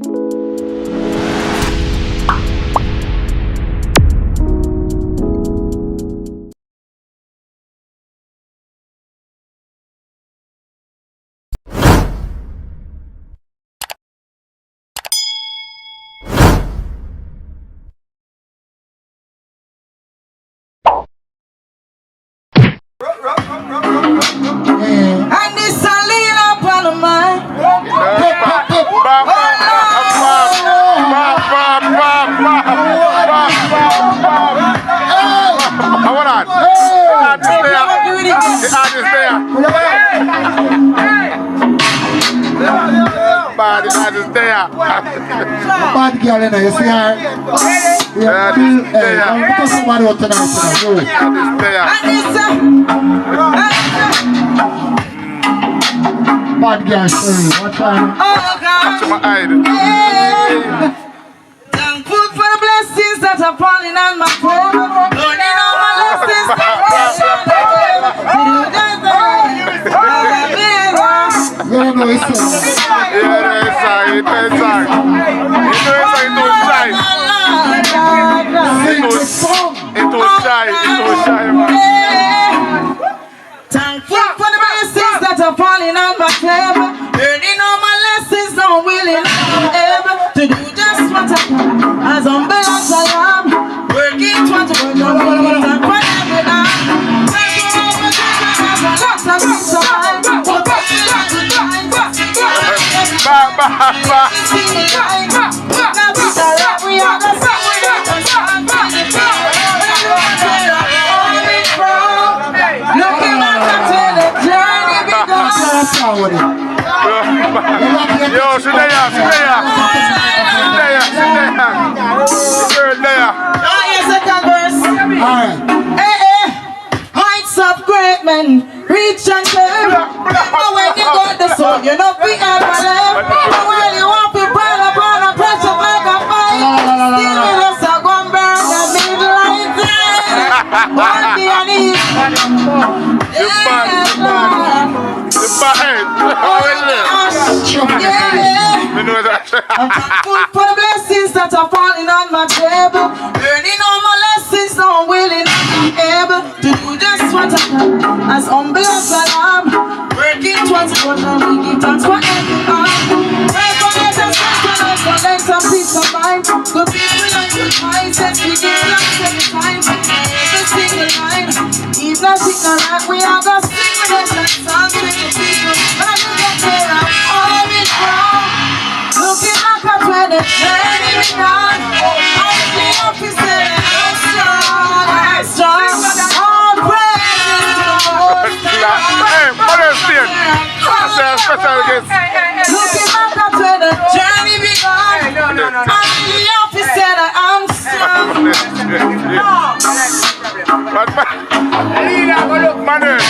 And this a Lila upon the mind. Hold on. Bad is there. Bad girl in there, you see her? Yeah, because somebody want tonight. Bad girl, sorry, what time? Watch my eye. Thankful for the blessings that are falling on my table. Learning all my lessons. You don't know it's so. Thankful for the blessings that are falling on my table. Learning all my lessons, not willing, able to do just what I can. As humble as I am, working towards the work of me, and for every night. Thank you for the lots of peace of mind. Yo, sit there. Heights of great men, reach and turn. Remember when you got the soul, you're not be ever left. But when you want to burn up on a pressure like a fire, still with us a gun burn the midnight time. One day I need. I'm thankful for the blessings that are falling on my table. Learning all my lessons, now I'm willing and able to do just what I can. As humble as I am, working towards what I will give thanks for every time. Pray for let us collect some peace of mind. Good people and good mindsets, we give thanks every time. Every single line, even a single line, we are gonna sing with us songs with the people. But I do get where I'm always from. Looking back at where the journey began, I'm the officer and I'm strong. All praises to the Most High. Looking back at where the journey began, I'm the officer and I'm strong. Manuel,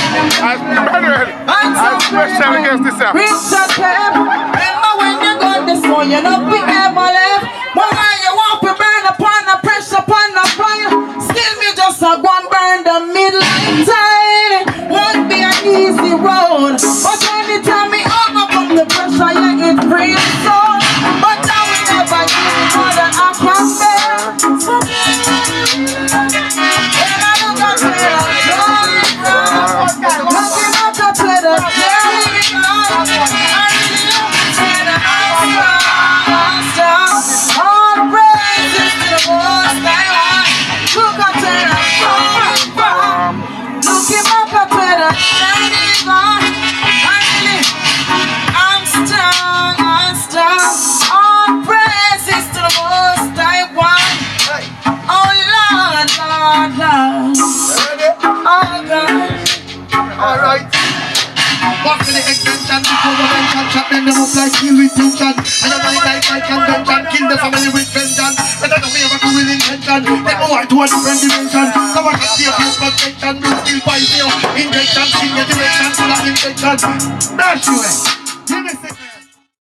I'm special against this. Remember when you got this one, you're not be ever left. But when you want to burn upon the pressure upon the fire, still me just a go and burn the midnight tide. Won't be an easy road, but anytime me overcome the pressure, yeah, it free and soul. But I will never give it more than I can bear. And I don't got to looking up to the journey begun. All praises to the Most High. Look up to the from. Looking back up to the journey begun. I'm strong. All praises to the Most High One. Oh Lord. Oh God. All right. Walk to the extension, before the mention, shot them up like kill with tension. And I like convention, kill the family with vengeance. And I don't ever do with intention. They go on to a different dimension. Come on, see a few protection, do still fight you. Injection, in your direction, full of infection. That's you, give me a second.